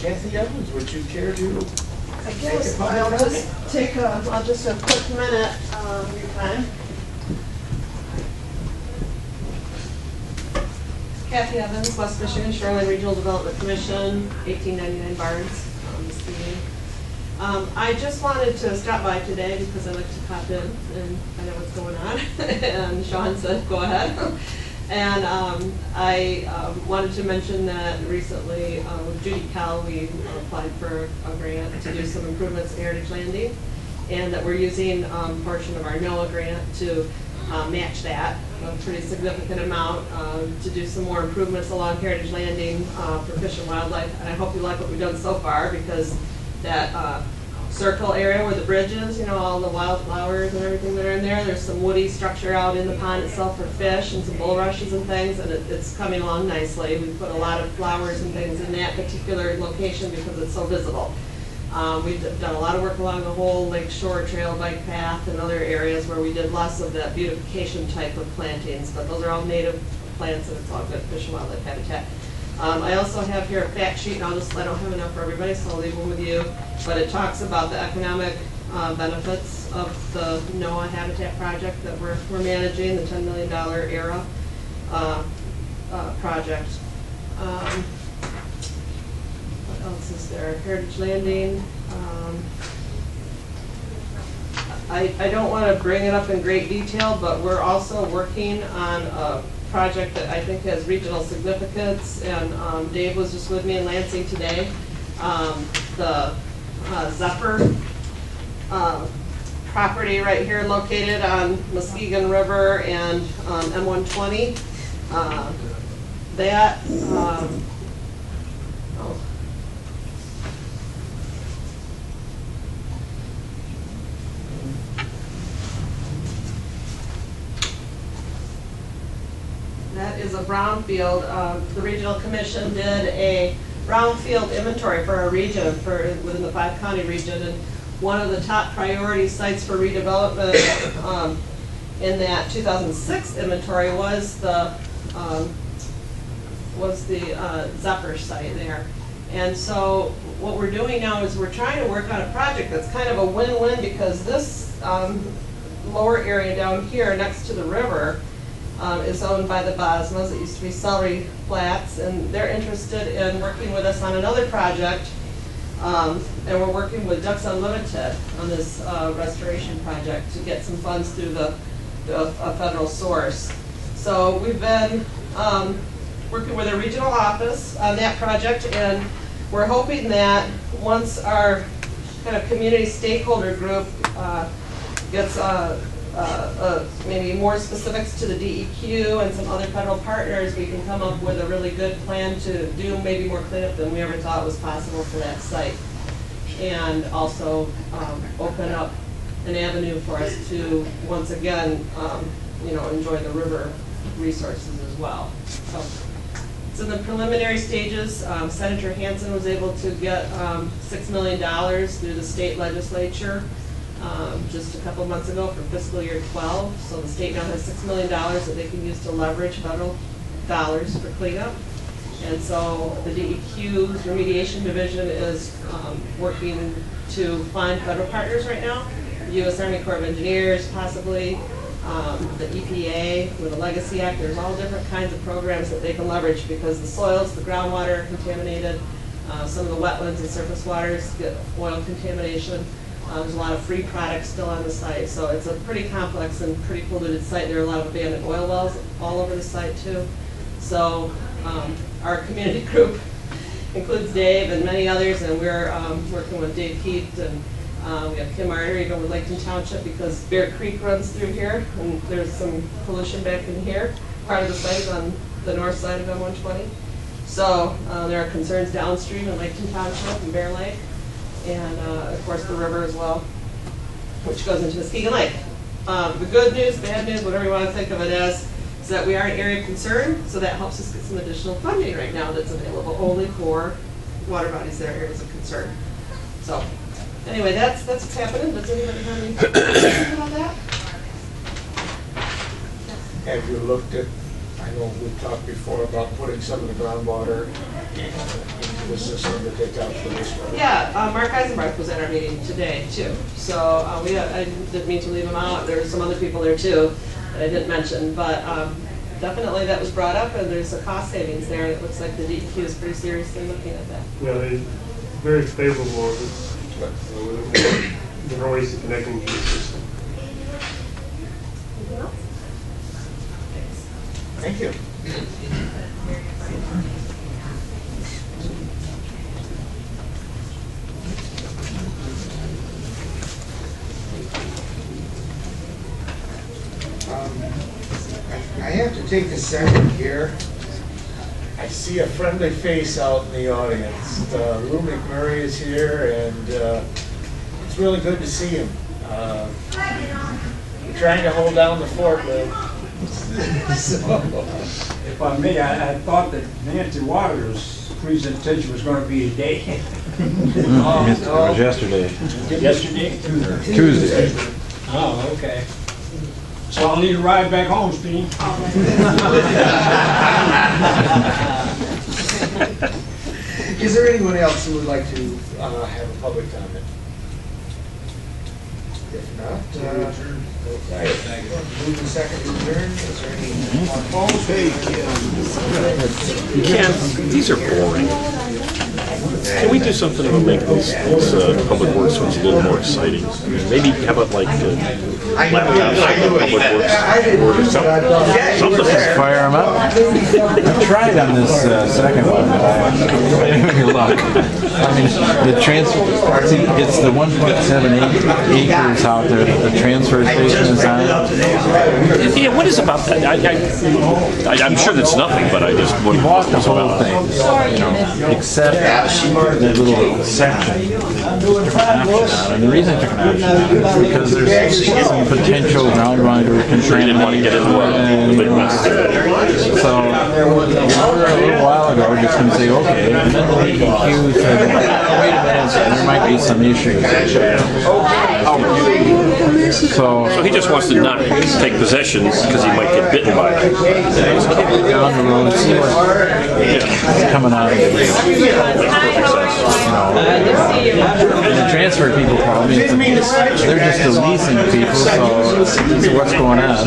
Kathy Evans, would you care to? I guess I'll just take a quick minute of your time. Kathy Evans, West Michigan Shoreline Regional Development Commission, 1899 Barnes, this evening. I just wanted to stop by today because I like to pop in and find out what's going on. And Sean said, go ahead. And I wanted to mention that recently with Judy Kell, we applied for a grant to do some improvements at Heritage Landing, and that we're using a portion of our NOAA grant to match that, a pretty significant amount, to do some more improvements along Heritage Landing for fish and wildlife. And I hope you like what we've done so far, because that circle area where the bridge is, you know, all the wildflowers and everything that are in there, there's some woody structure out in the pond itself for fish and some bulrushes and things, and it's coming along nicely. We put a lot of flowers and things in that particular location because it's so visible. We've done a lot of work along the whole Lake Shore Trail bike path and other areas where we did less of that beautification type of plantings, but those are all native plants and it's all good fish and wildlife habitat. I also have here a fact sheet, and I don't have enough for everybody, so I'll leave one with you, but it talks about the economic benefits of the NOAA Habitat project that we're managing, the $10 million ERA project. What else is there? Heritage Landing. I don't want to bring it up in great detail, but we're also working on a project that I think has regional significance, and Dave was just with me in Lansing today. The Zephyr property right here located on Muskegon River and M120. That is a brownfield. The Regional Commission did a brownfield inventory for our region, within the 5-county region, and one of the top priority sites for redevelopment in that 2006 inventory was the Zephyr site there. And so what we're doing now is we're trying to work on a project that's kind of a win-win, because this lower area down here next to the river is owned by the Bosmas. It used to be Celery Flats, and they're interested in working with us on another project, and we're working with Ducks Unlimited on this restoration project to get some funds through a federal source. So we've been working with a regional office on that project, and we're hoping that once our kind of community stakeholder group gets maybe more specifics to the DEQ and some other federal partners, we can come up with a really good plan to do maybe more cleanup than we ever thought was possible for that site, and also open up an avenue for us to once again enjoy the river resources as well. So it's in the preliminary stages. Senator Hansen was able to get $6 million through the state legislature just a couple months ago for fiscal year 12. So the state now has $6 million that they can use to leverage federal dollars for cleanup. And so the DEQ's remediation division is working to find federal partners right now. The U.S. Army Corps of Engineers, possibly, the EPA with the Legacy Act. There's all different kinds of programs that they can leverage, because the soils, the groundwater are contaminated, some of the wetlands and surface waters get oil contamination. There's a lot of free products still on the site, so it's a pretty complex and pretty polluted site. There are a lot of abandoned oil wells all over the site too. So our community group includes Dave and many others, and we're working with Dave Keith, and we have Kim Arter even with Laketon Township, because Bear Creek runs through here, and there's some pollution back in here. Part of the site is on the north side of M120. So there are concerns downstream in Laketon Township and Bear Lake, and of course the river as well, which goes into Muskegon Lake. The good news, bad news, whatever you want to think of it as, is that we are an area of concern, so that helps us get some additional funding right now that's available only for water bodies that are areas of concern. So anyway, that's what's happening. Does anybody have any questions about that? Have you looked at, I know we've talked before about putting some of the groundwater into the system to take out the wastewater. Yeah, Mark Eisenbarth was at our meeting today too. So I didn't mean to leave him out. There were some other people there too that I didn't mention, but definitely that was brought up, and there's a cost savings there. And it looks like the DEQ is pretty seriously looking at that. Yeah, they're very favorable of the noise connecting to the system. Anything else? Thank you. I have to take a second here. I see a friendly face out in the audience. Lou McMurray is here, and it's really good to see him. We're trying to hold down the fort, Lou. So. If I may, I thought that Nancy Waters' presentation was going to be today. It was yesterday. Yesterday? Tuesday. Oh, okay. So I'll need a ride back home, Steve. Is there anyone else who would like to have a public comment? If not, okay. Move the second to adjourn. Is there any opposed? Ken, these are boring. Can we do something to make these public works ones a little more exciting? Maybe have it like laptops for public works or something. Fire them up. I've tried on this second one, but I haven't any luck. I mean, the transfer, see, it's the 1.78 acres out there that the transfer station is on. Yeah, what is about that? I'm sure that's nothing, but I just We bought the whole thing, you know, except that little section. Took an option out, and the reason I took an option out is because there's some potential groundwater contamination. Sure you didn't want to get into the big mess. So, a little while ago, we're just going to say, okay, and then the DEQ said, wait a minute, there might be some issues. So he just wants to not take possession because he might get bitten by it. let's kick it down the road, see what's coming out of it. And the transfer people call me, they're just the leasing people, so this is what's going on.